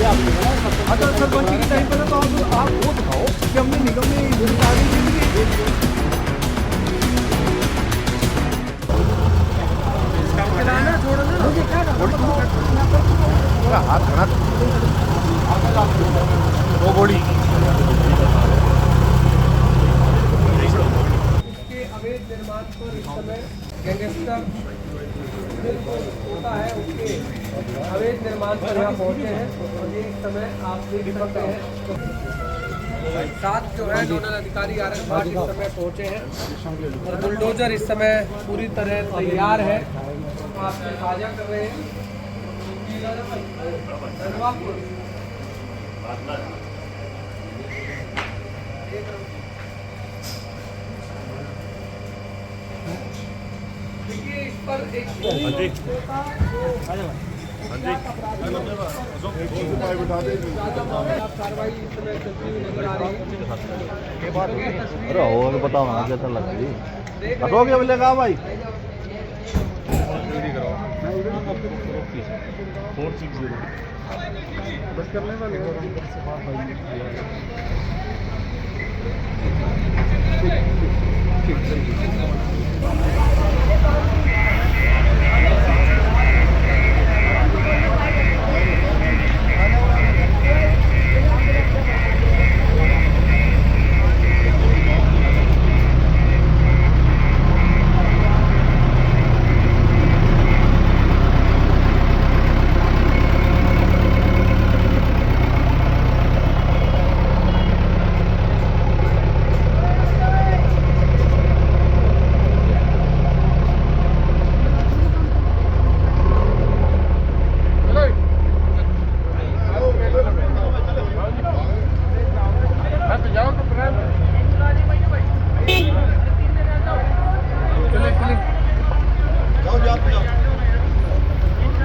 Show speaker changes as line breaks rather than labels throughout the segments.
अगर सरपंच के टाइम पर तो आप वो दिखाओ कि हमने निगम में
वो गोली
इसके अवैध निर्माण पर इस समय गैंगस्टर होता है उसके अवैध निर्माण पर यहाँ पहुँचे हैं और ये इस समय आप देख सकते हैं साथ जो है नोडल अधिकारी आर एस भाट इस समय पहुँचे हैं और बुलडोजर इस समय पूरी तरह तैयार है आपसे साझा कर रहे हैं। देखिए इस पर एक कार्रवाई इस समय चलती हुई नजर आ रही है।
अरे और बताओ ना कैसा लगा जी हो गया बोलेगा भाई
बस करने वाले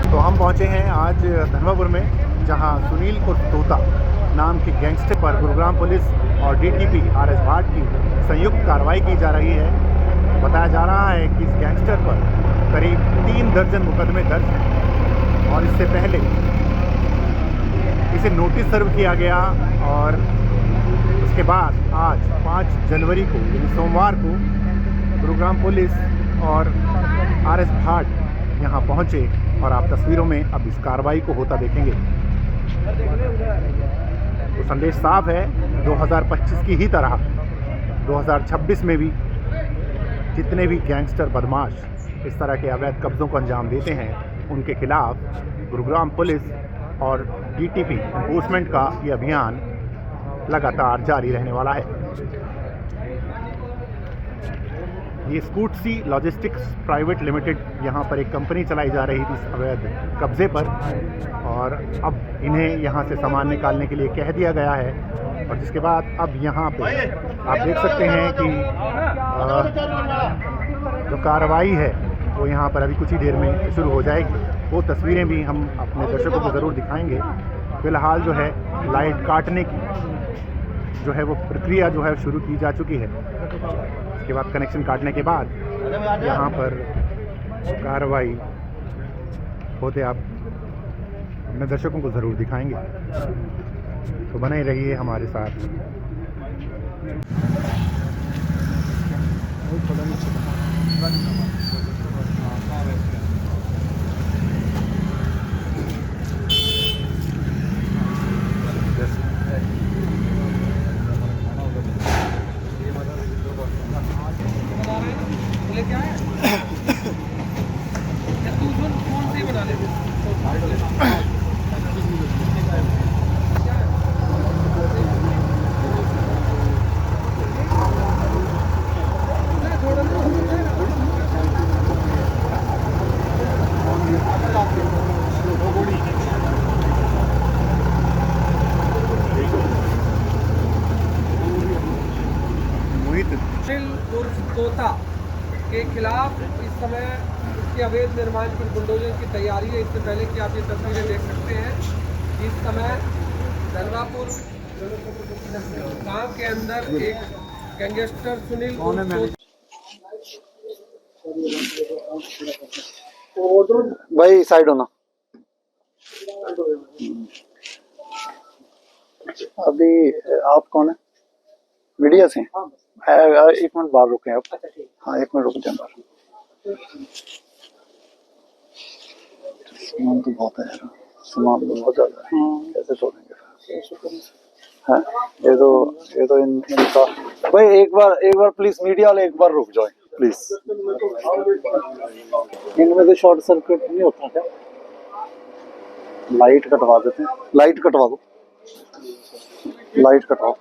तो हम पहुंचे हैं आज धनवापुर में, जहां सुनील उर्फ तोता नाम के गैंगस्टर पर गुरुग्राम पुलिस और डीटीपी आरएस भाट की संयुक्त कार्रवाई की जा रही है। बताया जा रहा है कि इस गैंगस्टर पर करीब 3 दर्जन मुकदमे दर्ज हैं और इससे पहले इसे नोटिस सर्व किया गया और उसके बाद आज 5 जनवरी को यानी सोमवार को गुरुग्राम पुलिस और आरएस भाट यहाँ पहुँचे और आप तस्वीरों में अब इस कार्रवाई को होता देखेंगे। तो संदेश साफ है, 2025 की ही तरह 2026 में भी जितने भी गैंगस्टर बदमाश इस तरह के अवैध कब्ज़ों को अंजाम देते हैं उनके खिलाफ गुरुग्राम पुलिस और डीटीपी एनफोर्समेंट का ये अभियान लगातार जारी रहने वाला है। ये स्कूटसी लॉजिस्टिक्स प्राइवेट लिमिटेड यहाँ पर एक कंपनी चलाई जा रही थी इस अवैध कब्ज़े पर और अब इन्हें यहाँ से सामान निकालने के लिए कह दिया गया है और जिसके बाद अब यहाँ पे आप देख सकते हैं कि जो कार्रवाई है वो यहाँ पर अभी कुछ ही देर में शुरू हो जाएगी। वो तस्वीरें भी हम अपने दर्शकों को ज़रूर दिखाएंगे। फ़िलहाल जो है लाइट काटने की जो है वो प्रक्रिया जो है शुरू की जा चुकी है। उसके बाद कनेक्शन काटने के बाद यहाँ पर कार्रवाई होते आप अपने दर्शकों को ज़रूर दिखाएंगे, तो बने रहिए हमारे साथ।
लेके आए तू फोन से ही बना ले। तोता के खिलाफ इस समय इसके अवैध निर्माण पर बुलडोजर की तैयारी है। इससे पहले कि आप ये तस्वीरें देख सकते हैं, इस समय धनवापुर गांव के अंदर एक गैंगस्टर सुनील
भाई साइड होना।
अभी आप कौन है? मीडिया से? एक मिनट बाहर रुके आप। हाँ, एक मिनट रुक जाए बाहर। सामान तो बहुत है यार, सामान तो बहुत ज्यादा है, कैसे छोड़ेंगे? हाँ, ये तो इनका भाई, एक बार प्लीज मीडिया वाले एक बार रुक जाओ प्लीज। इनमें तो शॉर्ट सर्किट नहीं होता क्या? लाइट कटवा देते हैं, लाइट कटवा दो, लाइट कटवाओ।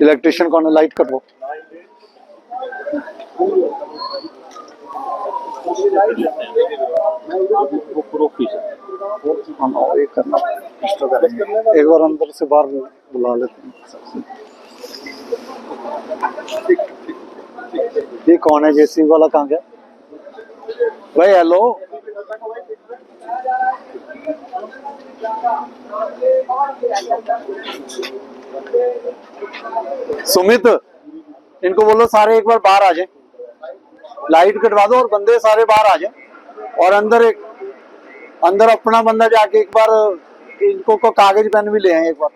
इलेक्ट्रिशियन कौन है? लाइट कटवाओ। हम एक करना एक बार अंदर से बाहर बुला लेते हैं। ये कौन है? जेसीबी वाला कहाँ गया भाई? हेलो, सुमित, इनको बोलो सारे एक बार बाहर आ जाए, लाइट कटवा दो और बंदे सारे बाहर आ जाए। और अंदर अपना बंदा जाके एक बार इनको को कागज पेन भी ले आए एक बार।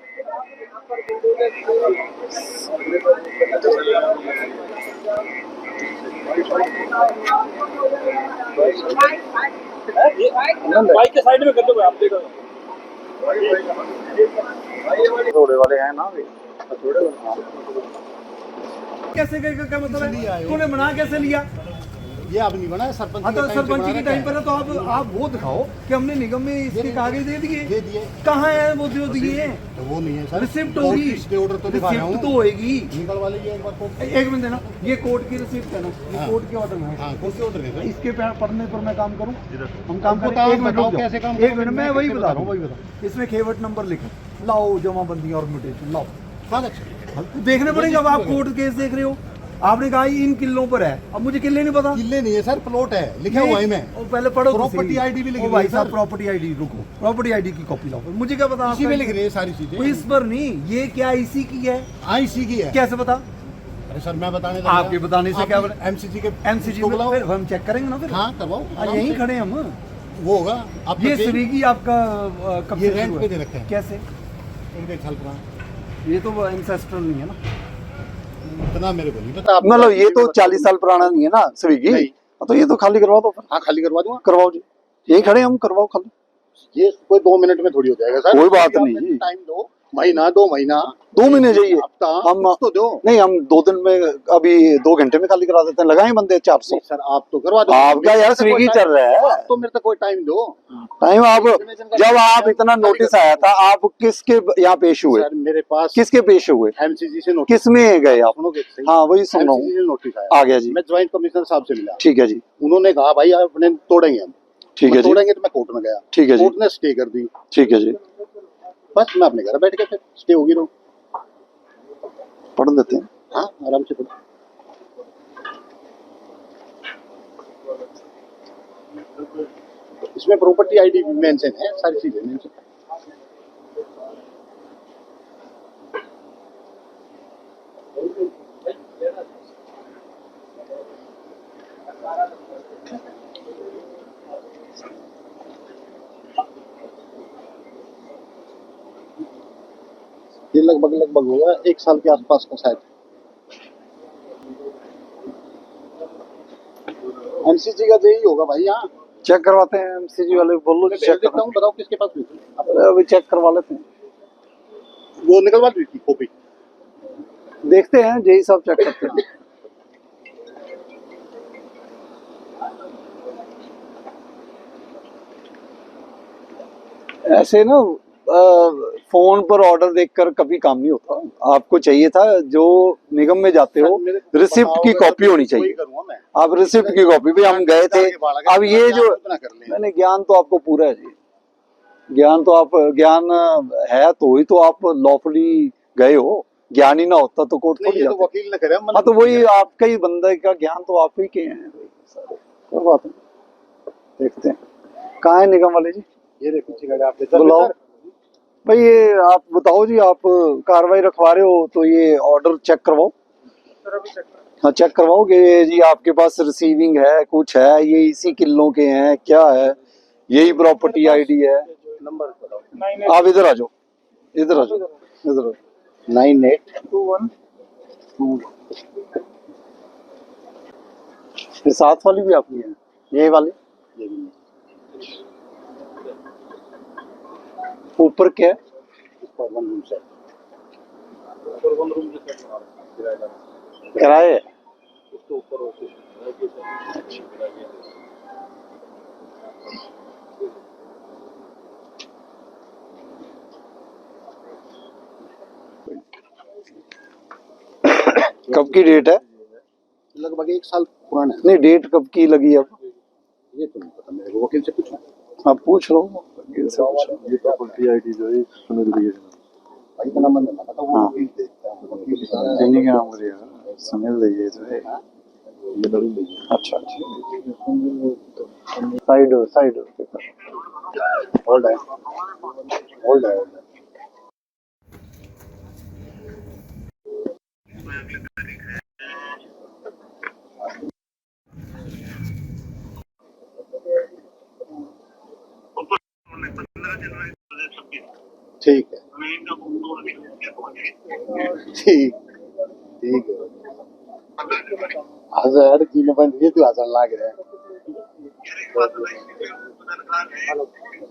बाइक के साइड में कर दो, आप देखो
थोड़े वाले हैं ना अभी।
कैसे क्या मतलब है? तूने मना कैसे लिया?
ये अब नहीं बना है, सरपंच
हाँ, तो सरपंच के टाइम पर है, तो आप वो दिखाओ कि हमने निगम में इसके कागज दे दिए। कहाँ है वो जो दिए?
तो वो नहीं है सर,
रिसिप्ट होगी,
ऑर्डर तो दिखा रहा हूं,
रिसिप्ट तो होएगी।
निकलवा लीजिए एक बार कोर्ट।
एक मिनट देना, ये कोर्ट की रिसिप्ट है ना, ये कोर्ट के ऑर्डर में है।
हाँ, कोर्ट के ऑर्डर है।
इसके पढ़ने पर मैं काम करूं? हम काम
बताओ,
करें। एक मिनट रुक
कैसे काम
जाओ, एक मिनट, मैं वही बता रहा हूँ, वही बता। इसमें खेवट नंबर लिखो, लाओ जमाबंदी और म्यूटेशन लाओ। देखने पड़ेगा, अब आप कोर्ट केस देख रहे हो। आपने कहा इन किल्लों पर है, अब मुझे किल्ले नहीं पता।
किले नहीं है सर, प्लॉट है, लिखा हुआ है में।
और पहले पढ़ो,
प्रॉपर्टी आईडी भी लिखी हुई है।
भाई साहब, प्रॉपर्टी आईडी, रुको, प्रॉपर्टी आईडी की कॉपी लाओ। मुझे क्या पता?
इसी में लिख रही है सारी चीजें।
इस पर नहीं, ये क्या इसी की है?
आईसी की है।
कैसे पता?
अरे सर, मैं बताने लगा।
आपके बताने से क्या?
एमसीजी के
एमसीजी में फिर हम चेक करेंगे ना फिर।
हाँ, करवाओ,
यहीं खड़े हम।
वो होगा। आप
ये स्विगी आपका कब
ये
से
रेंट
शुरू
पे
है?
दे रखे हैं।
कैसे?
उनके चल रहा,
ये तो एंसेस्ट्रल नहीं है ना।
इतना मेरे को नहीं पता।
मतलब ये तो 40 साल पुराना नहीं है ना स्विगी? तो ये तो खाली करवा दो।
हाँ, खाली करवा दूंगा।
करवाओ जी, यही खड़े हम, करवाओ खाली।
ये कोई 2 मिनट में थोड़ी हो जाएगा सर।
कोई बात नहीं जी,
टाइम दो, महीना 2 महीना
2 महीने चाहिए।
हफ्ता
हम
तो दो।
नहीं, हम 2 दिन में, अभी 2 घंटे में खाली करा देते हैं। लगाए बंदे 400।
सर आप तो करवा दो।
आपका यार स्विगी चल रहा है,
तो मेरे तक कोई टाइम दो।
टाइम आप जब आप इतना नोटिस आया था, आप किसके यहाँ पेश हुए?
सर मेरे पास
किसके पेश हुए?
एमसीजी से नोटिस।
किस में गए आप?
सुनोगे?
हाँ, वही सुन रहा
एमसीजी
हूँ।
से नोटिस आया।
आ गया जी।
मैं ज्वाइंट कमिश्नर साहब से मिला।
ठीक है जी।
उन्होंने कहा भाई आप अपने तोड़ेंगे हम।
ठीक है जी।
तोड़ेंगे तो मैं कोर्ट में गया।
ठीक है जी।
कोर्ट ने स्टे कर दी।
ठीक है जी,
बस मैं अपने घर बैठ के फिर स्टे होगी रहो।
पढ़ देते हैं।
हाँ, आराम से पढ़ो। इसमें प्रॉपर्टी आईडी मेंशन है, सारी चीजें मेंशन है। ये लगभग होगा 1 साल के आसपास का शायद। एमसीजी का तो यही होगा भाई। यहाँ
चेक करवाते हैं, एमसीजी वाले बोलो
मैं
चेक
भेज देता हूँ, बताओ किसके पास हुई थी?
अभी चेक करवा लेते हैं,
वो निकलवा दी थी कॉपी।
देखते हैं, यही सब चेक करते हैं। ऐसे ना फोन पर ऑर्डर देखकर कभी काम नहीं होता। आपको चाहिए था, जो निगम में जाते हो, रिसिप्ट की कॉपी होनी चाहिए। आप रिसिप्ट की कॉपी भी, हम गए थे। अब ये जो मैंने ज्ञान तो आपको पूरा है जी, ज्ञान तो आप, ज्ञान है तो ही तो आप लॉफुली गए हो। ज्ञान ही ना होता तो कोर्ट थोड़ी जाते।
वकील ने करे।
हाँ, तो वही आपका ही बंदे का ज्ञान तो आप ही के हैं। कोई बात नहीं, देखते हैं कहाँ है निगम वाले जी।
ये देखो आप
बुलाओ भाई। ये आप बताओ जी, आप कार्रवाई रखवा रहे हो तो ये ऑर्डर चेक करवाओ। हाँ, चेक करवाओ कि जी आपके पास रिसीविंग है, कुछ है, ये इसी किल्लों के हैं, क्या है, यही प्रॉपर्टी आईडी है।
नंबर बताओ।
आप इधर आ जाओ। इधर आ जाओ, इधर 9821 ये साथ वाली भी आपकी है, ये वाली ऊपर क्या है? किराए है। कब की डेट है?
लगभग 1 साल पुराना है।
नहीं, डेट कब की लगी अब?
ये तो नहीं पता मेरे को, वकील से पूछना।
आप पूछ लो वकील से पूछ लो।
ये प्रॉपर्टी आईडी जो है सुनील भैया भाई का नंबर नहीं पता, वो
हाँ।
वकील देखता है, वकील
इन्हीं के नाम पर सुनील भैया जो है।
ये नवीन भैया।
अच्छा अच्छा, साइड हो पेपर।
होल्ड है, होल्ड है। ठीक है, ठीक ठीक है। हजार की न बन ये तो आसान लाग रहा है।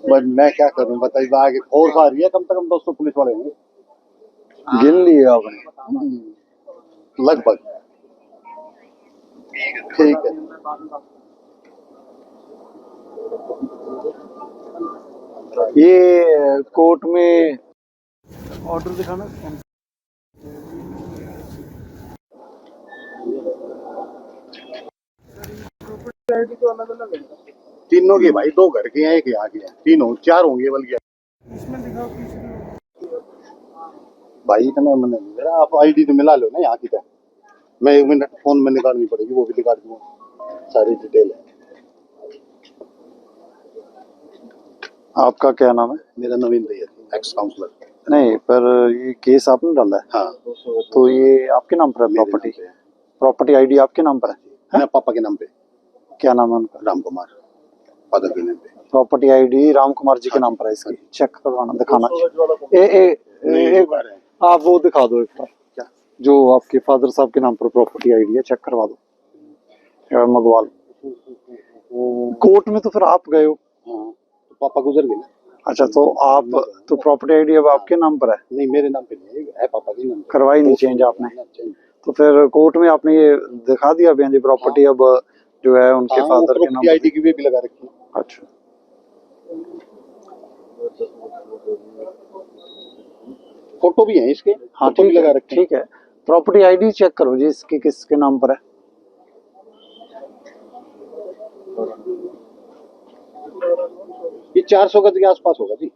बस मैं क्या करूं बताइए, आगे और आ रही है, कम से कम 200 पुलिस वाले होंगे।
गिन लिए आपने?
लगभग। ठीक है,
ये कोर्ट में
ऑर्डर दिखाना। तीनों के भाई, 2 घर के हैं, 1 यहाँ के हैं, 3 हो 4 होंगे बल्कि। भाई इतना मैंने मेरा, आप आईडी तो मिला लो ना यहाँ की। मैं 1 मिनट फोन में निकालनी पड़ेगी, वो भी निकाल दूंगा, सारी डिटेल है।
आपका क्या नाम है?
मेरा नवीन भैया, एक्स काउंसलर।
नहीं, पर ये केस आपने डाला है?
हाँ,
तो ये आपके नाम पर है प्रॉपर्टी? प्रॉपर्टी आईडी आपके नाम पर है?
मेरे पापा के नाम पे।
क्या नाम है उनका?
राम कुमार, फादर के नाम पे।
प्रॉपर्टी आईडी राम कुमार जी के नाम पर है इसकी? चेक करवाना, दिखाना। एक बार आप वो दिखा दो एक बार, क्या जो आपके फादर साहब के नाम पर प्रॉपर्टी आईडी है, चेक करवा दो या मंगवा लो। कोर्ट में तो फिर आप गए हो?
हाँ, तो पापा गुजर गए ना।
अच्छा, तो आप तो प्रॉपर्टी आईडी अब आपके नाम पर है?
नहीं, मेरे नाम पे नहीं है, पापा के नाम पे।
करवाई नहीं चेंज आपने? तो फिर कोर्ट में आपने ये दिखा दिया बहन जी प्रॉपर्टी अब जो है उनके फादर के नाम?
आईडी की भी लगा रखी है।
अच्छा,
फोटो भी है इसके।
हाँ
फोटो भी लगा रखी है।
ठीक है। प्रॉपर्टी आईडी चेक करो जी, इसकी किसके नाम पर है?
ये 400 गज के आसपास होगा जी।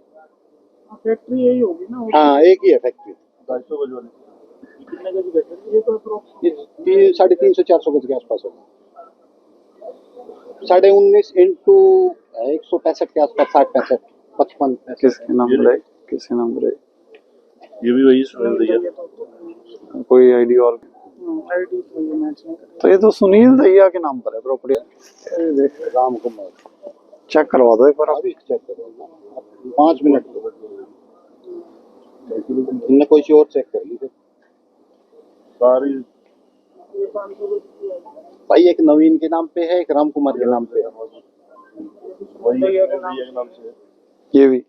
फैक्ट्री यही होगी ना?
हाँ, एक ही है फैक्ट्री।
250 गज वाली कितने गज की फैक्ट्री? ये तो
ये 350 400 गज के आसपास होगा। 19.5 इंटू 165 के आसपास, 60 65 55।
किसके नाम पर है? किसके नाम पर है?
ये भी वही सुनील भैया।
कोई आईडी और?
आईडी तो ये मैच नहीं
तो ये तो सुनील भैया के नाम पर है प्रॉपर्टी।
देख, राम कुमार,
चेक करवा दो एक बार आप।
अभी चेक करो, 5 मिनट। इनने कोई और चेक कर ली सारी। भाई एक नवीन के नाम पे है, एक राम कुमार के नाम पे है।
ये भी,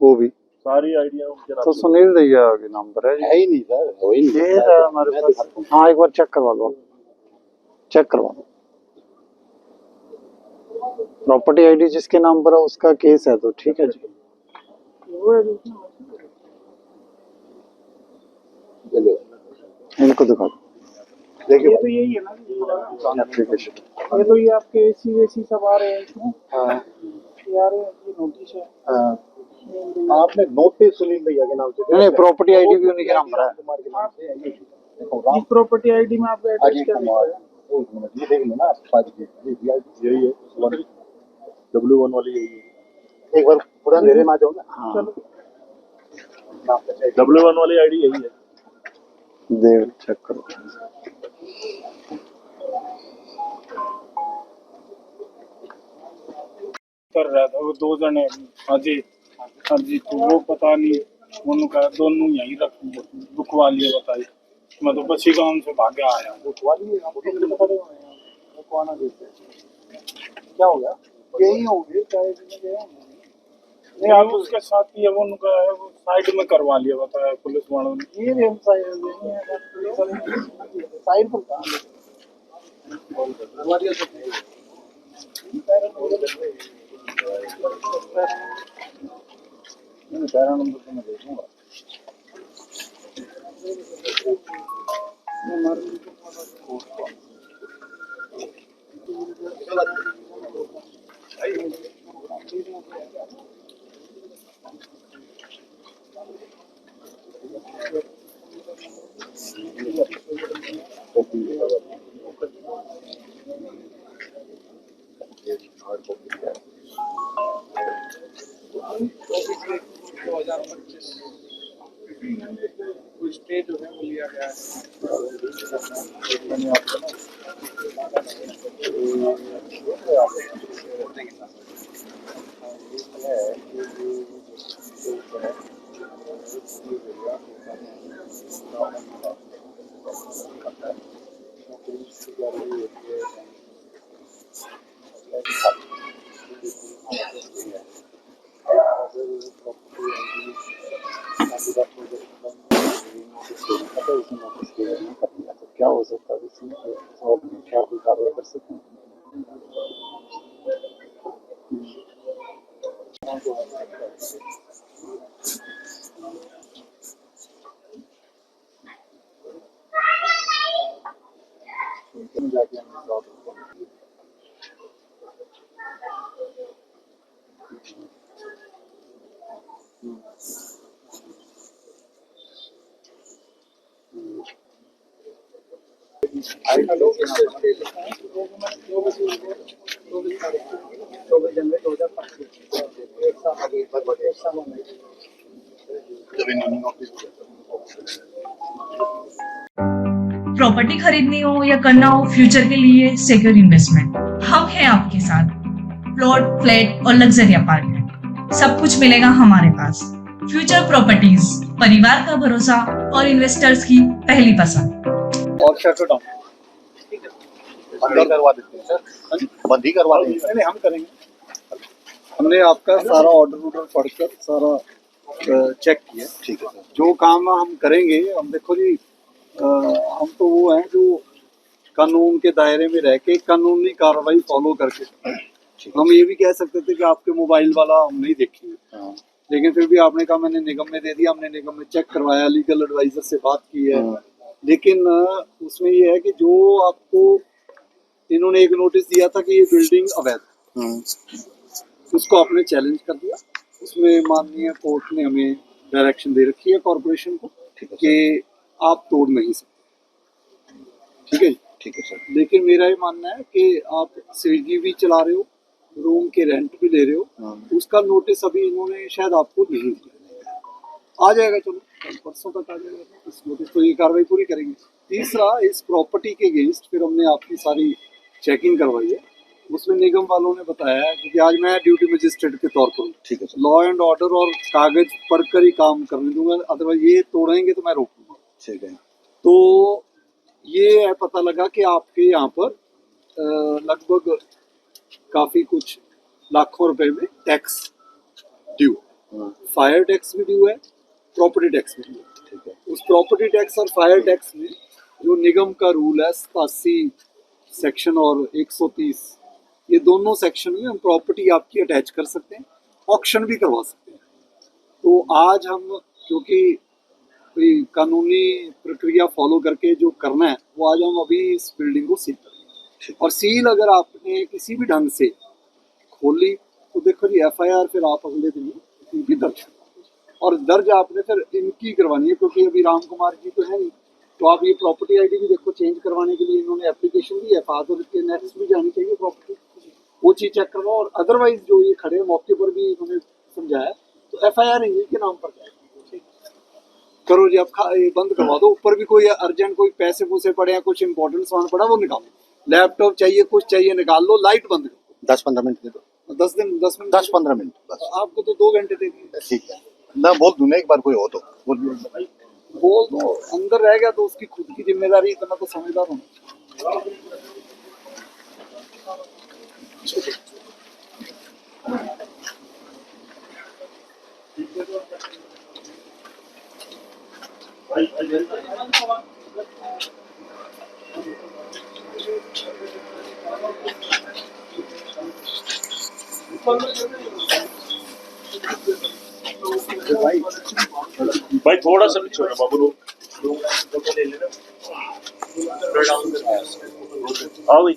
वो भी
सारी आइडिया उनके नाम
तो सुनील भैया के नाम पर है?
है ही नहीं सर, हो ही नहीं।
ये था हमारे पास। हाँ, एक बार चेक करवा दो, चेक करवा दो। प्रॉपर्टी आईडी जिसके नाम पर है उसका केस है, तो ठीक है जी। इनको दिखा दो।
देखिए
ये तो यही है ना
एप्लीकेशन।
ये तो ये आपके एसी वेसी सब आ रहे हैं इसमें।
हाँ,
ये आ रहे हैं, ये नोटिस है।
हाँ। आपने नोटिस सुनील भैया के नाम से?
नहीं, प्रॉपर्टी आईडी भी उन्हीं के नाम पर है।
कुमार के नाम से है ये। देखो
इस प्रॉपर्टी आईडी में आपका एड्रेस क्या लिखा है?
एक मिनट, ये देख लो ना आप सारी चीज। यही है W1 वाली यही है। एक बार पूरा मेरे में आ जाओ ना।
हाँ,
W1 वाली आईडी यही है।
देख चेक करो।
कर रहा था वो 2 जने अजीत तो वो पता नहीं
उन्होंने कहा दोनों यहीं रख रुकवा लिए। बताइए, मैं तो बसी गांव से भाग के आया हूँ।
रुकवा लिए आप तो खड़े हुए हैं, रुकवाना देते क्या हो गया? यही होंगे चाहे गए होंगे।
नहीं, आप उसके साथ ही है, वो उनका साइड में करवा लिया। बताया पुलिस वालों ने।
ये हम साइड पर कहाँ पैरा नंबर तो मैं देखूंगा।
स्टे जो है वो लिया गया है।
क्या हो सकता है इसमें और क्या कोई कार्रवाई कर सकते हैं? जाके
प्रॉपर्टी खरीदनी हो या करना हो फ्यूचर के लिए सिक्योर इन्वेस्टमेंट, हम हैं आपके साथ। प्लॉट, फ्लैट और लग्जरी अपार्टमेंट, सब कुछ मिलेगा हमारे पास। फ्यूचर प्रॉपर्टीज, परिवार का भरोसा और इन्वेस्टर्स की पहली पसंद।
और शटर डाउन बंद करवा देते हैं सर, बंद ही करवा देंगे। नहीं, हम करेंगे। हमने आपका सारा ऑर्डर पढ़कर सारा चेक किया। ठीक है सर, जो काम हम करेंगे, हम देखो जी, हम तो वो हैं जो कानून के दायरे में रह के कानूनी कार्रवाई फॉलो करके। हम ये भी कह सकते थे कि आपके मोबाइल वाला हम नहीं देखेंगे, लेकिन फिर भी आपने कहा मैंने निगम में दे दिया। हमने निगम में चेक करवाया, लीगल एडवाइजर से बात की है, लेकिन उसमें ये है कि जो आपको इन्होंने एक नोटिस दिया था कि ये बिल्डिंग अवैध, उसको आपने चैलेंज कर दिया। उसमें माननीय कोर्ट ने हमें डायरेक्शन दे रखी है कॉर्पोरेशन को कि आप तोड़ नहीं सकते। ठीक है, ठीक है सर। लेकिन मेरा ये मानना है कि आप स्विगी भी चला रहे हो, रूम के रेंट भी ले रहे हो, उसका नोटिस अभी इन्होंने शायद आपको नहीं दिया। आ जाएगा, चलो परसों तक आ जाएगा इस नोटिस, तो ये कार्रवाई पूरी करेंगे। तीसरा, इस प्रॉपर्टी के अगेंस्ट फिर हमने आपकी सारी चेकिंग करवाई है। उसमें निगम वालों ने बताया है, क्योंकि आज मैं ड्यूटी मजिस्ट्रेट के तौर पर, ठीक है, लॉ एंड ऑर्डर और कागज पढ़कर ही काम करने दूंगा, अदरवाइज ये तोड़ेंगे तो मैं रोकूंगा। ठीक है, तो ये पता लगा कि आपके यहाँ पर लगभग काफी कुछ लाखों रुपए में टैक्स ड्यू, फायर टैक्स भी ड्यू है, प्रॉपर्टी टैक्स भी ड्यू है। ठीक है, उस प्रॉपर्टी टैक्स और फायर टैक्स में जो निगम का रूल है 87 सेक्शन और 130, ये दोनों सेक्शन में हम प्रॉपर्टी आपकी अटैच कर सकते हैं, ऑक्शन भी करवा सकते हैं। तो आज हम, क्योंकि कोई कानूनी प्रक्रिया फॉलो करके जो करना है, वो आज हम अभी इस बिल्डिंग को सील करेंगे। और सील अगर आपने किसी भी ढंग से खोली तो देखो जी, FIR फिर आप अगले दिन इनकी दर्ज, और दर्ज आपने फिर इनकी करवानी है, क्योंकि अभी राम कुमार जी तो है नहीं। तो आप ये प्रॉपर्टी ID भी देखो चेंज करवाने के लिए इन्होंने एप्लीकेशन दी है, फादर के नेक्स्ट भी जानी चाहिए प्रॉपर्टी, वो चीज़ चेक करवाओ। और अदरवाइज जो ये खड़े मौके पर भी इन्होंने समझाया, तो FIR इन्हीं के नाम पर करो जी। आप ये बंद करवा दो। ऊपर भी कोई अर्जेंट कोई पैसे पूसे पड़े हैं, कुछ इंपॉर्टेंट सामान पड़ा, वो निकालो। लैपटॉप चाहिए, कुछ चाहिए, निकाल लो। लाइट बंद करो, 10-15 मिनट दे दो। 10 15 मिनट,
आपको तो 2 घंटे दे दिए।
ठीक है,
मैं बोल दूं ना एक बार कोई हो तो
बोल दो, अंदर रह गया तो उसकी खुद की जिम्मेदारी, इतना तो समझदार हूँ।
भाई थोड़ा सा पीछे होना बाबू आओ भाई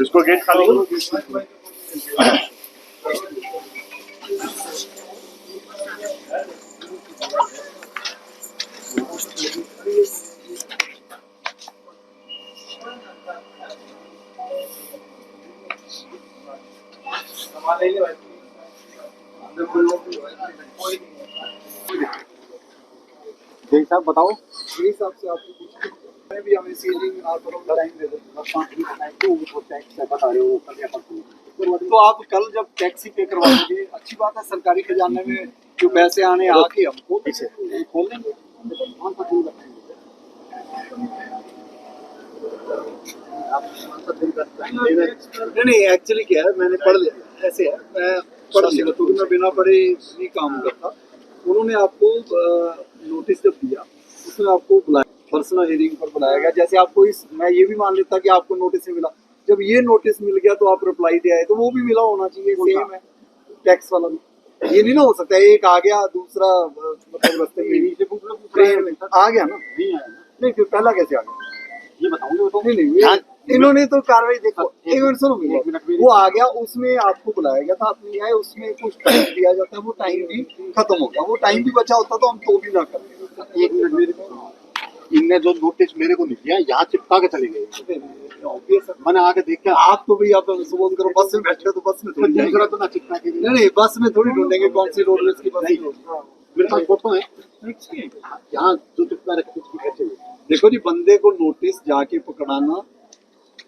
इसको गेट खाली करो।
भाई साहब बताओ, मेरे हिसाब से आपको मैं भी हमें सीलिंग और लड़ाई दे दो, टैक्स बता रहे हो कल या परसों, तो आप कल जब टैक्सी पे करवाएंगे, अच्छी बात है, सरकारी खजाने में जो पैसे आने आके हमको पीछे खोल देंगे। नहीं एक्चुअली क्या है, मैंने पढ़ लिया, ऐसे है मैं पढ़ लिया, क्योंकि मैं बिना पढ़े नहीं काम करता। उन्होंने आपको नोटिस जब दिया, उसमें आपको बुलाया, पर्सनल हियरिंग पर बुलाया गया। जैसे आपको इस, मैं ये भी मान लेता कि आपको नोटिस नहीं मिला, जब ये नोटिस मिल गया तो आप रिप्लाई दे आए, तो वो भी मिला होना चाहिए, सेम है टैक्स वाला भी। ये नहीं ना हो सकता एक आ गया दूसरा मतलब रास्ते में ट्रेन में आ गया ना, नहीं फिर पहला कैसे आ गया ये बताऊंगे। तो नहीं इन्होंने तो कार्रवाई देखो, एक मिनट सुनो, वो आ गया, उसमें आपको बुलाया गया था, आप नहीं आए, उसमें कुछ टाइम दिया जाता है, वो टाइम भी खत्म हो गया, वो टाइम भी बचा होता तो हम तो भी ना करते।
एक मिनट मेरे इनने जो नोटिस मेरे को नहीं दिया, यहाँ चिपका के चले गए। मैंने आके देख के,
आप तो भी आप सुबह करो, बस में बैठे तो बस में थोड़ी
दूसरा तो ना चिपका के
नहीं बस में थोड़ी ढूंढेंगे कौन सी रोडवेज की बस।
मेरे पास फोटो है यहाँ जो चिपका रखे कैसे।
देखो जी, बंदे को नोटिस जाके पकड़ाना,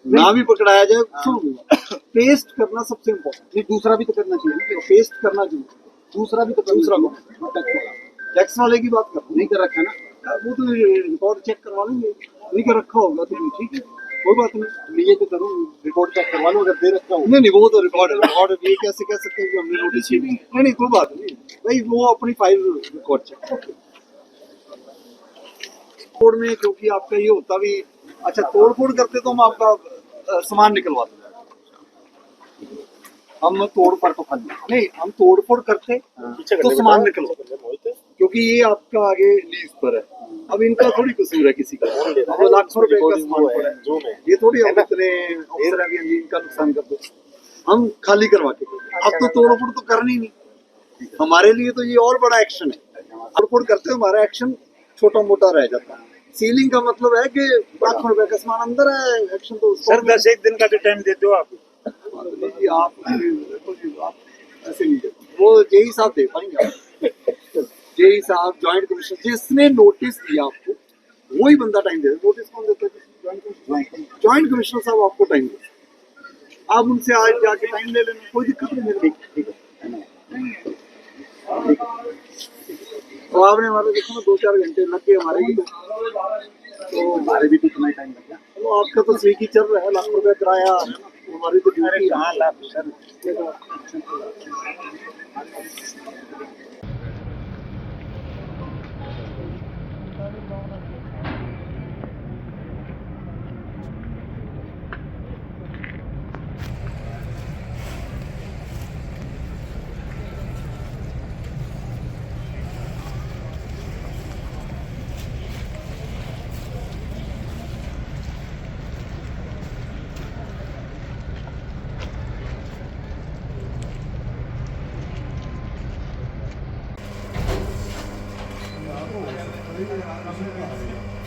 ना भी पकड़ाया जाए, सुनो पेस्ट करना सबसे इम्पोर्टेंट।
नहीं दूसरा भी तो करना चाहिए,
पेस्ट करना चाहिए,
दूसरा भी तो
दूसरा टैक्स वाले की बात कर,
नहीं कर रखा ना,
वो तो रिकॉर्ड चेक करवा लेंगे, नहीं कर रखा होगा तो ठीक है, कोई बात नहीं,
ये तो करूँ रिपोर्ट चेक करवा लो अगर दे रखा हो।
नहीं वो तो रिकॉर्ड ये कैसे कह सकते हैं कि हमने नोटिस ही नहीं, कोई बात नहीं भाई, वो अपनी फाइल रिकॉर्ड चेक तोड़ में, क्योंकि आपका ये होता भी, अच्छा तोड़ फोड़ करते तो हम आपका सामान निकलवाते, हम तोड़ पर तो खाली नहीं, हम तोड़ फोड़ करते तो सामान निकलवाते, क्योंकि ये आपका आगे लीज पर है। अब इनका थोड़ी कसूर है किसी का, अब लाखों रुपए का सामान पड़ा है, ये थोड़ी हम इतने अफसर है कि इनका नुकसान कर दो, हम खाली करवा के। अब तो तोड़ फोड़ तो करनी नहीं, हमारे लिए तो ये और बड़ा एक्शन है, तोड़ फोड़ करते हमारा एक्शन छोटा मोटा रह जाता है। सीलिंग का मतलब है कि लाखों रुपए का सामान अंदर है, एक्शन तो
सर 10 दिन का टाइम देते हो आप।
आप ऐसे नहीं देते, वो जेई साहब दे पाएंगे, जेई साहब जॉइंट कमिश्नर, जिसने नोटिस दिया आपको वही बंदा टाइम दे। नोटिस कौन देता है? जॉइंट कमिश्नर साहब आपको टाइम दे, आप उनसे आज जाके टाइम ले लेना, कोई दिक्कत नहीं मेरे। ठीक है, तो आपने हमारे देखो ना 2-4 घंटे लग गए हमारे भी, तो हमारे भी कितना टाइम लग गया। तो आपका तो स्विगी चल रहा है, लाखों रुपया किराया, हमारी तो ड्यूटी कहाँ लाख सर।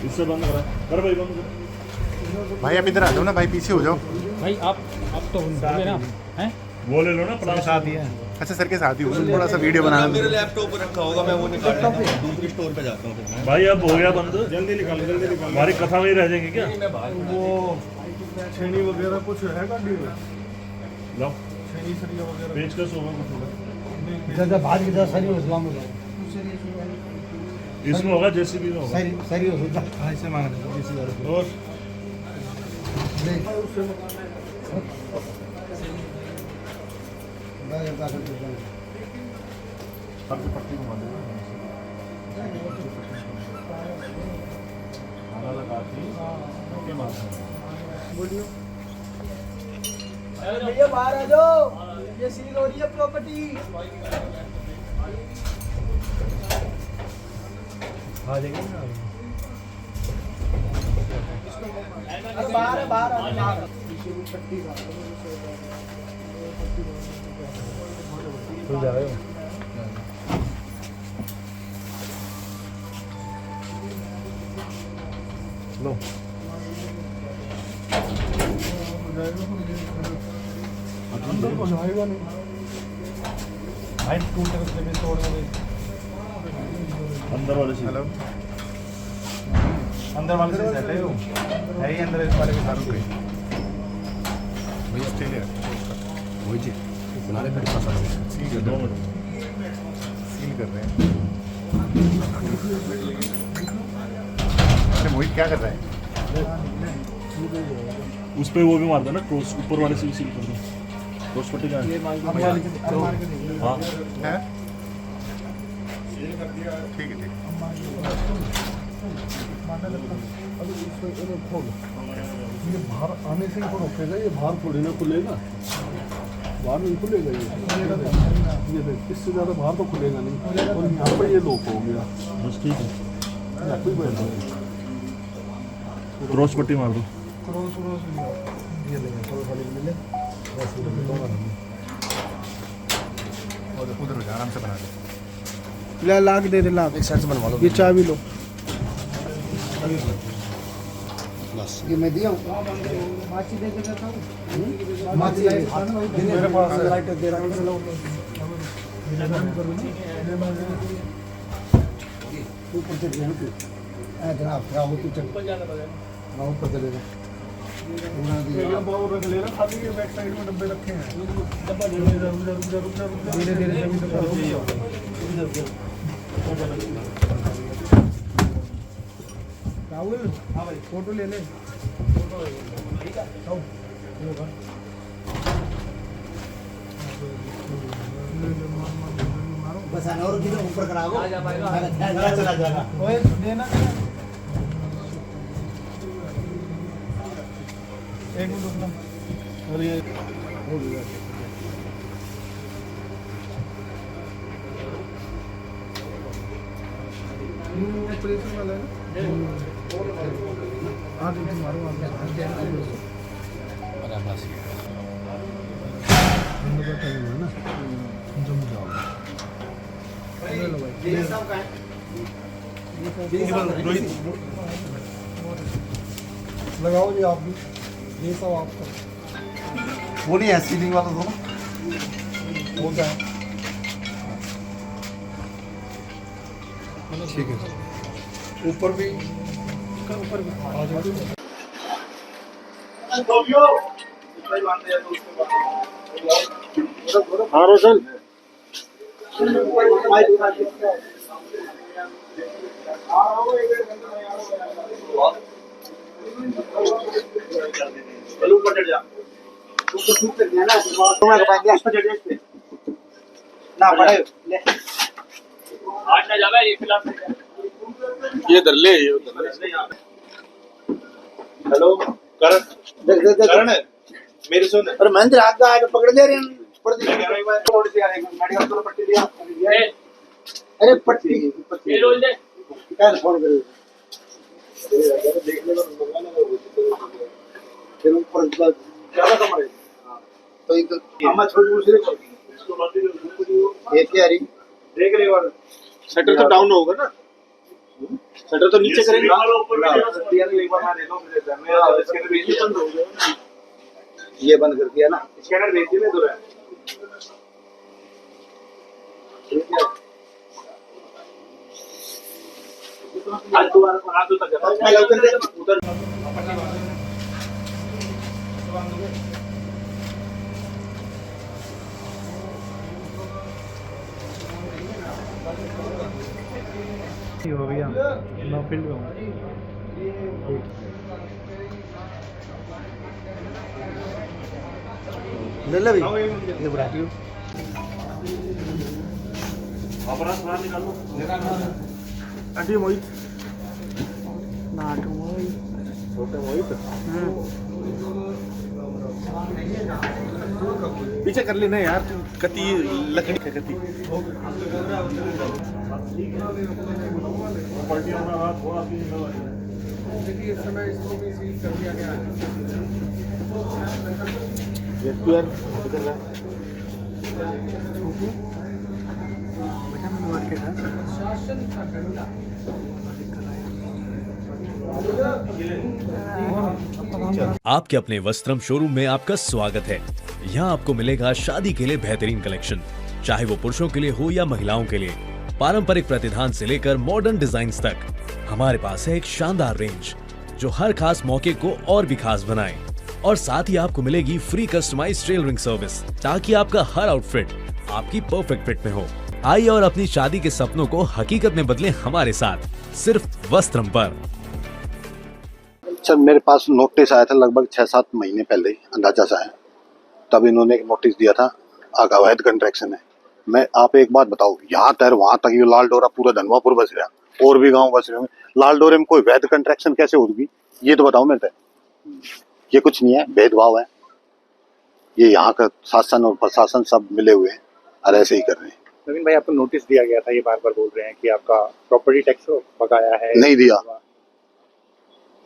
इससे बंद कर भाई, बंद कर
भाई आप इधर आ जाओ ना भाई, पीछे हो जाओ
भाई। आप तो बोले ना हैं,
वो ले लो ना, अपना साथ ही है।
अच्छा सर के साथ ही हो, थोड़ा सा वीडियो बनाना।
मेरे लैपटॉप पर रखा होगा, मैं वो निकाल दूसरी स्टोर पे जाता हूँ।
भाई अब हो गया बंद, जल्दी निकालो जल्दी निकालो। हमारी कथा में ही रह जाएंगे क्या?
वो छेनी वगैरह कुछ है गाड़ी में?
लो
छेनी सरिया वगैरह
पेचकस होगा कुछ होगा। इसमें होगा जेसीबी में होगा और पट्टी घुमा देगा
भैया बाहर आ जाओ, ये सील हो रही है प्रॉपर्टी। आ जाएंगे ना, अरे बाहर है, बाहर आ जाओ। खुल जाएगा लो। अंदर को जाएगा नहीं भाई, टूटने के लिए तोड़ने में
अंदर वाले से
हेलो,
अंदर वाले से सेट है वो है ही अंदर इस वाले के साथ पे
वही ऑस्ट्रेलिया वही जी बना रहे मेरे पास आ गए, सील कर 2 मिनट सील कर रहे हैं। अरे मोहित क्या कर रहा है?
उस पे वो भी मार दो ना, क्रॉस ऊपर वाले से भी सील कर दो। क्रॉस पट्टी का हाँ
है? ठीक है, ठीक है।
ये बाहर आने से ही तो रोकेगा, ये बाहर थोड़ी ना खुलेगा, बाहर नहीं खुलेगा ये देख, इससे ज़्यादा बाहर तो खुलेगा नहीं। और यहाँ पर ये लॉक हो गया, बस ठीक है, यहाँ कोई बैठ जाएगा। क्रॉस पट्टी मार दो।
ये लेंगे थोड़ा खाली मिले और उधर हो जा, आराम से बना दे।
ला लाख दे दे, लाख
एक साइड से बनवा लो।
ये चाबी लो।
ये मैं दिया
माची दे के देता हूँ।
मेरे पास लाइट दे रहा हूँ। ऊपर से जनाब राहुल की ऊपर चलेगा।
खाली के बैक साइड में डब्बे रखे हैं,
धीरे धीरे
राहुल फोटो ले ले।
बस और किधर ऊपर करा दो, चला जाएगा।
ओए देना एक मिनट रुकना।
और ये
ऑपरेशन वाला है ना। हाँ जी मारो
लगाओ जी आप भी, ये सब आपका वो नहीं है, सीलिंग वाला दो वो क्या है? ठीक है, ऊपर भी आ जाओ।
हाँ रोशन ये धर ले, हेलो करण, करण मेरी सुन।
अरे महेंद्र हाथ का आगे पकड़ दे रहे हैं, पकड़ दे
थोड़ी सी मेडिकल को पट्टी दिया।
अरे पट्टी क्या फोन करे फिर ऊपर
ज्यादा कम है
तो एक
हम छोटी दूसरे को
ये क्या रही
देख रहे और शटर तो डाउन होगा ना, शटर तो नीचे करेंगे
ये बंद कर दिया ना,
स्कैनर भेज दिए तो आज तक उधर
हो भैया मैं फील्ड में ले ले भाई ये बुला दियो अपना सामान निकालो
अटी मोहित
नाटू मोई
छोटे मोहित पीछे कर लेना यार तू कति लकड़ी का कति
देखिए इस समय इसको भी सील कर दिया गया है शासन का डंडा
आपके अपने वस्त्रम शोरूम में आपका स्वागत है। यहाँ आपको मिलेगा शादी के लिए बेहतरीन कलेक्शन, चाहे वो पुरुषों के लिए हो या महिलाओं के लिए। पारंपरिक प्रतिधान से लेकर मॉडर्न डिजाइन्स तक हमारे पास है एक शानदार रेंज जो हर खास मौके को और भी खास बनाए। और साथ ही आपको मिलेगी फ्री कस्टमाइज्ड टेलरिंग सर्विस ताकि आपका हर आउटफिट आपकी परफेक्ट फिट में हो। आइए और अपनी शादी के सपनों को हकीकत में बदलें हमारे साथ, सिर्फ वस्त्रम पर।
सर मेरे पास नोटिस आया था लगभग 6-7 महीने पहले, अंदाजा सा है, तब इन्होंने एक नोटिस दिया था अवैध कंट्रैक्शन है। मैं आप एक बात बताओ, यहाँ तक वहां तक ये लाल डोरा पूरा धनवापुर बस रहा, और भी गांव बस रहे होंगे, लाल डोरे में कोई वैध कंट्रैक्शन कैसे होगी ये तो बताओ मेरे को। ये कुछ नहीं है, भेदभाव है, ये यहाँ का शासन और प्रशासन सब मिले हुए हैं और ऐसे ही कर रहे हैं।
नवीन भाई आपको नोटिस दिया गया था, ये बार बार बोल रहे हैं कि आपका प्रॉपर्टी टैक्स बकाया है।
नहीं दिया,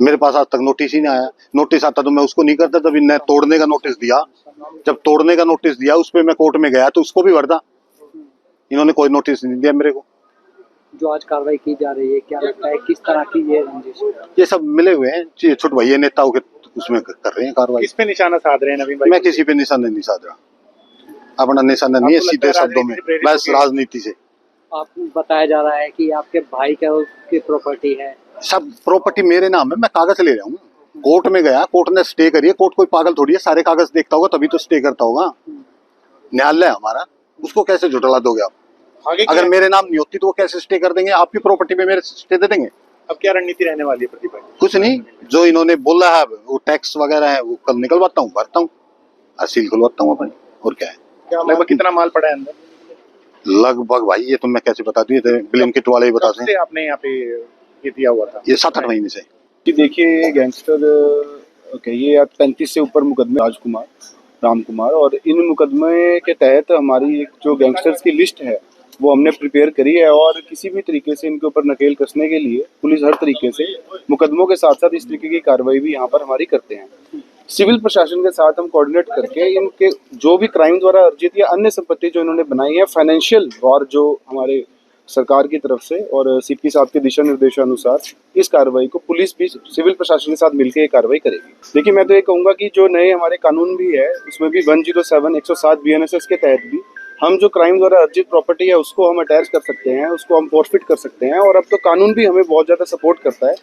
मेरे पास आज तक नोटिस ही नहीं आया। नोटिस आता तो मैं उसको नहीं करता, तब इन्हें तोड़ने का नोटिस दिया, जब तोड़ने का नोटिस दिया उस पर मैं कोर्ट में गया तो उसको भी भरदा। इन्होंने कोई नोटिस नहीं दिया मेरे को।
जो आज कार्रवाई की जा रही है, क्या लगता है किस तरह की ये रंजिश?
ये सब मिले हुए हैं, छुट भैया नेताओं के उसमें कर रहे हैं कार्रवाई।
किस पे निशाना साध रहे हैं नवीन भाई?
मैं किसी पे निशाना नहीं साध रहा, अपना निशाना नहीं है, सीधे शब्दों में बस राजनीति से।
आपको बताया जा रहा है कि आपके भाई का उसकी प्रॉपर्टी है,
सब प्रॉपर्टी मेरे नाम है, मैं कागज ले रहा हूँ। कोर्ट में गया, कोर्ट ने स्टे करी, कोर्ट कोई पागल थोड़ी है, सारे कागज देखता होगा तभी तो स्टे करता होगा। न्यायालय हमारा, उसको कैसे झुटला दोगे आप? अगर मेरे नाम नहीं होती तो वो कैसे स्टे कर देंगे? आपकी प्रॉपर्टी पे मेरे स्टे दे देंगे?
अब क्या रणनीति रहने वाली है प्रतिभा?
कुछ नहीं, जो इन्होंने बोला है वो टैक्स वगैरह है वो कल निकलवाता हूँ, भरता हूँ, सील खुलवाता हूँ अपनी, और क्या है।
लगभग कितना माल पड़ा है अंदर?
लगभग भाई ये तो मैं कैसे बता दूं, ये ब्लिंकिट वाले ही बता दें।
आपने यहाँ पे ये दिया हुआ था?
ये 7-8 महीने से।
कि देखिए गैंगस्टर कहिए या 35 से ऊपर मुकदमे, राजकुमार, रामकुमार, और इन मुकदमे के तहत हमारी एक जो गैंगस्टर्स की लिस्ट है वो हमने प्रिपेयर करी है, और किसी भी तरीके से इनके ऊपर नकेल कसने के लिए पुलिस हर तरीके से मुकदमों के साथ साथ इस तरीके की कार्रवाई भी यहाँ पर हमारी करते हैं। सिविल प्रशासन के साथ हम कोऑर्डिनेट करके इनके जो भी क्राइम द्वारा अर्जित या अन्य संपत्ति जो इन्होंने बनाई है, फाइनेंशियल और जो हमारे सरकार की तरफ से और सीपी साहब के दिशा निर्देशानुसार इस कार्रवाई को पुलिस भी सिविल प्रशासन के साथ मिलकर ये कार्रवाई करेगी। देखिए मैं तो ये कहूँगा कि जो नए हमारे कानून भी है उसमें भी 107, 107 BNSS के तहत भी हम जो क्राइम द्वारा अर्जित प्रॉपर्टी है उसको हम अटैच कर सकते हैं, उसको हम फॉरफिट कर सकते हैं, और अब तो कानून भी हमें बहुत ज़्यादा सपोर्ट करता है।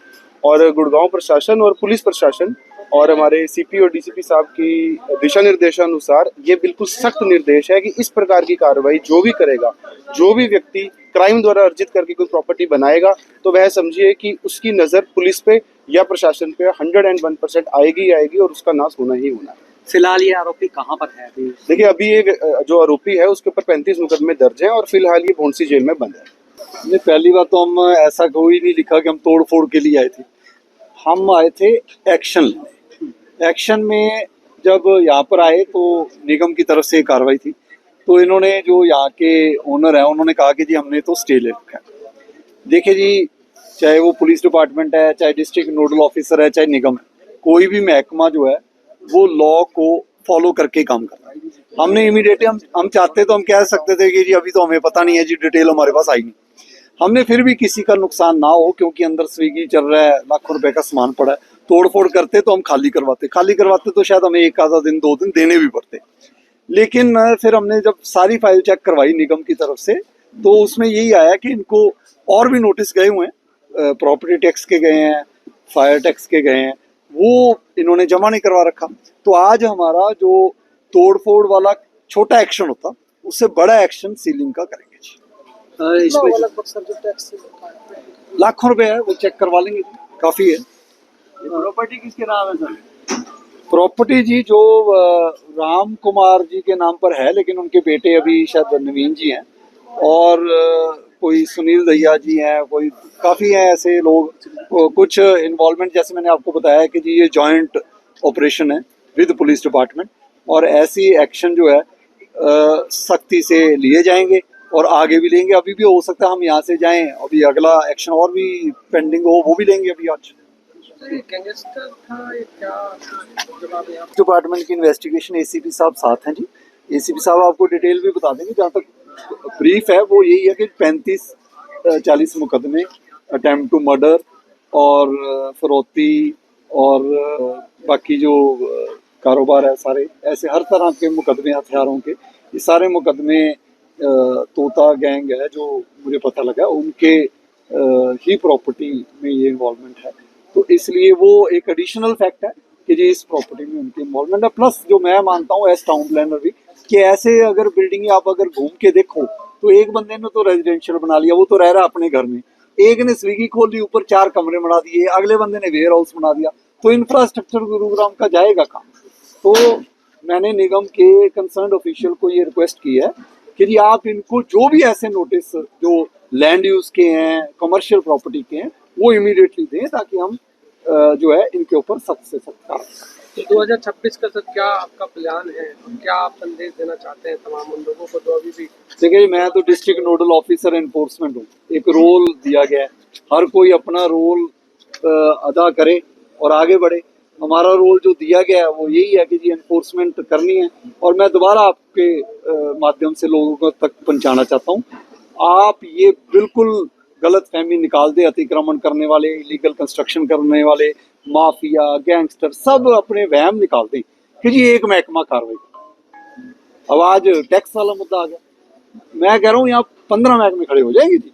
और गुड़गांव प्रशासन और पुलिस प्रशासन और हमारे सीपी और डीसीपी साहब की दिशा निर्देशानुसार ये बिल्कुल सख्त निर्देश है कि इस प्रकार की कार्रवाई जो भी करेगा, जो भी व्यक्ति क्राइम द्वारा अर्जित करके कोई प्रॉपर्टी बनाएगा, तो वह समझिए कि उसकी नज़र पुलिस पे या प्रशासन पे 101% आएगी आएगी, और उसका नाश होना ही होना है।
फिलहाल ये आरोपी कहाँ पर है?
देखिए अभी ये जो आरोपी है उसके ऊपर 35 मुकदमे दर्ज हैं और फिलहाल ये भोंसी जेल में बंद है।
नहीं, पहली बात तो हम ऐसा कोई नहीं लिखा कि हम तोड़ फोड़ के लिए आए थे, हम आए थे एक्शन लेने। एक्शन में जब यहाँ पर आए तो निगम की तरफ से कार्रवाई थी, तो इन्होंने जो यहाँ के ओनर है उन्होंने कहा कि जी हमने तो स्टे ले रखा है। देखिए जी, चाहे वो पुलिस डिपार्टमेंट है, चाहे डिस्ट्रिक्ट नोडल ऑफिसर है, चाहे निगम है, कोई भी महकमा जो है वो लॉ को फॉलो करके काम कर रहा है। हमने इमीडिएटली हम चाहते तो हम कह सकते थे कि जी अभी तो हमें पता नहीं है जी, डिटेल हमारे पास आई नहीं। हमने फिर भी किसी का नुकसान ना हो, क्योंकि अंदर स्विगी चल रहा है, लाखों रुपए का सामान पड़ा है, तोड़ फोड़ करते तो हम खाली करवाते तो शायद हमें 1 आधा दिन 2 दिन देने भी पड़ते। लेकिन फिर हमने जब सारी फाइल चेक करवाई निगम की तरफ से, तो उसमें यही आया कि इनको और भी नोटिस गए हुए हैं, प्रॉपर्टी टैक्स के गए हैं, फायर टैक्स के गए हैं, वो इन्होंने जमा नहीं करवा रखा। तो आज हमारा जो तोड़ फोड़ वाला छोटा एक्शन होता, उससे बड़ा एक्शन सीलिंग का करेंगे जी। इसमें लाखों रुपए है, वो चेक करवा लेंगे, काफी है।
प्रॉपर्टी किसके नाम है सर?
प्रॉपर्टी जी जो राम कुमार जी के नाम पर है, लेकिन उनके बेटे अभी शायद नवीन जी हैं, और कोई सुनील दहिया जी हैं, कोई काफ़ी हैं ऐसे लोग, कुछ इन्वॉल्वमेंट, जैसे मैंने आपको बताया कि जी ये जॉइंट ऑपरेशन है विद पुलिस डिपार्टमेंट, और ऐसी एक्शन जो है सख्ती से लिए जाएंगे और आगे भी लेंगे। अभी भी हो सकता है हम यहाँ से जाएं, अभी अगला एक्शन और भी पेंडिंग हो, वो भी लेंगे अभी आज।
गैंगस्टर था ये क्या जवाब है आप?
डिपार्टमेंट की इन्वेस्टिगेशन एसीपी साहब साथ हैं जी, एसीपी साहब आपको डिटेल भी बता देंगे। जहाँ तक ब्रीफ है वो यही है कि 35-40 मुकदमे, अटेम्प्ट टू मर्डर और फरोती और बाकी जो कारोबार है सारे, ऐसे हर तरह के मुकदमे हथियारों के, ये सारे मुकदमे तोता गैंग है जो मुझे पता लगा, उनके ही प्रॉपर्टी में ये इन्वॉल्वमेंट है। तो इसलिए वो एक एडिशनल फैक्ट है कि जी इस प्रॉपर्टी में उनकी इन्वॉल्वमेंट है। प्लस जो मैं मानता हूँ एज टाउन प्लानर भी, कि ऐसे अगर बिल्डिंग आप अगर घूम के देखो तो एक बंदे ने तो रेजिडेंशियल बना लिया, वो तो रह रहा है अपने घर में, एक ने स्विगी खोल ली, ऊपर 4 कमरे बना दिए, अगले बंदे ने वेयर हाउस बना दिया, तो इंफ्रास्ट्रक्चर गुरुग्राम का जाएगा काम। तो मैंने निगम के कंसर्न ऑफिशियल को ये रिक्वेस्ट की है कि जी आप इनको जो भी ऐसे नोटिस जो लैंड यूज के हैं, कमर्शियल प्रॉपर्टी के हैं, वो इमीडिएटली दें, ताकि हम जो है इनके ऊपर सख्त से सख्त कार्रवाई।
तो 2026 का सर क्या आपका प्लान है, क्या आप संदेश देना चाहते हैं तमाम उन लोगों को जो अभी भी?
देखिए मैं तो डिस्ट्रिक्ट नोडल ऑफिसर एनफोर्समेंट हूँ, एक रोल दिया गया है, हर कोई अपना रोल अदा करे और आगे बढ़े। हमारा रोल जो दिया गया है वो यही है कि जी एनफोर्समेंट करनी है, और मैं दोबारा आपके माध्यम से लोगों तक पहुँचाना चाहता हूँ, आप ये बिल्कुल गलत फहमी निकाल दे, अतिक्रमण करने वाले, इलीगल कंस्ट्रक्शन करने वाले, माफिया, गैंगस्टर, सब अपने वहम निकाल दें कि जी एक महकमा कार्रवाई। अब आज टैक्स वाला मुद्दा आ गया, मैं कह रहा हूँ यहाँ 15 महकमे खड़े हो जाएंगे जी,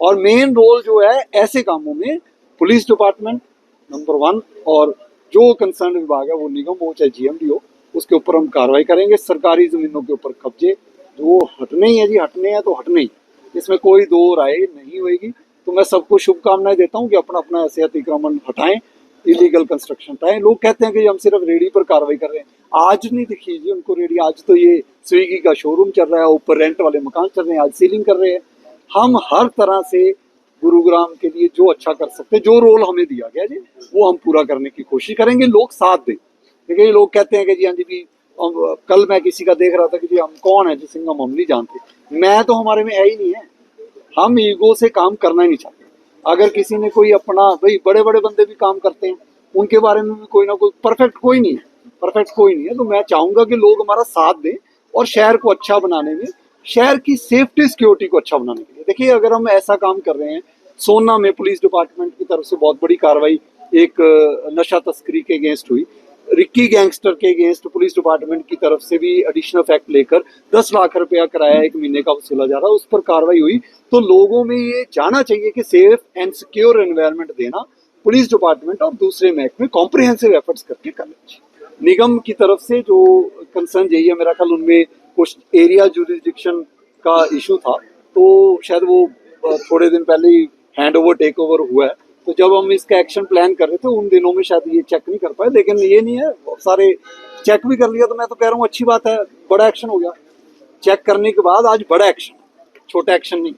और मेन रोल जो है ऐसे कामों में पुलिस डिपार्टमेंट नंबर 1, और जो कंसर्न विभाग है वो निगम हो चाहे जीएमडी हो, उसके ऊपर हम कार्रवाई करेंगे। सरकारी जमीनों के ऊपर कब्जे जो हटने ही है जी, हटने हैं तो हटने ही, इसमें कोई दो राय नहीं होगी। तो मैं सबको शुभकामनाएं देता हूं कि अपना अपना ऐसे अतिक्रमण हटाएं, इलीगल कंस्ट्रक्शन हटाएं। लोग कहते हैं कि हम सिर्फ रेडी पर कार्रवाई कर रहे हैं, आज नहीं दिखी जी उनको रेडी, आज तो ये स्विगी का शोरूम चल रहा है, ऊपर रेंट वाले मकान चल रहे हैं, आज सीलिंग कर रहे हैं। हम हर तरह से गुरुग्राम के लिए जो अच्छा कर सकते हैं, जो रोल हमें दिया गया जी, वो हम पूरा करने की कोशिश करेंगे, लोग साथ दें। देखिए लोग कहते हैं कि जी हाँ जी भी, कल मैं किसी का देख रहा था कि जी हम कौन है जी सिंघम, हम नहीं जानते, मैं तो हमारे में है ही नहीं है, हम ईगो से काम करना ही नहीं चाहते। अगर किसी ने कोई अपना, भाई बड़े बड़े बंदे भी काम करते हैं, उनके बारे में भी कोई ना कोई परफेक्ट कोई नहीं है, तो मैं चाहूंगा कि लोग हमारा साथ दें और शहर को अच्छा बनाने में, शहर की सेफ्टी सिक्योरिटी को अच्छा बनाने के लिए। देखिए अगर हम ऐसा काम कर रहे हैं, सोना में पुलिस डिपार्टमेंट की तरफ से बहुत बड़ी कार्रवाई एक नशा तस्करी के अगेंस्ट हुई, रिक्की गैंगस्टर के अगेंस्ट पुलिस डिपार्टमेंट की तरफ से भी एडिशनल फैक्ट लेकर 10 लाख रुपया किराया 1 महीने का वसूला जा रहा है, उस पर कार्रवाई हुई। तो लोगों में ये जाना चाहिए कि सेफ एंड सिक्योर एनवायरनमेंट देना पुलिस डिपार्टमेंट और दूसरे महकमे कॉम्प्रिहेंसिव एफर्ट्स करके करना चाहिए। निगम की तरफ से जो कंसर्न यही है, मेरा ख्याल उनमें कुछ एरिया जुरिस्डिक्शन का इशू था, तो शायद वो थोड़े दिन पहले ही हैंड ओवर टेक ओवर हुआ है, तो जब हम इसका एक्शन प्लान कर रहे थे उन दिनों में शायद ये चेक नहीं कर पाए, लेकिन ये नहीं है, सारे चेक भी कर लिया। तो मैं तो कह रहा हूँ अच्छी बात है, बड़ा एक्शन हो गया, चेक करने के बाद आज बड़ा एक्शन, छोटा एक्शन नहीं।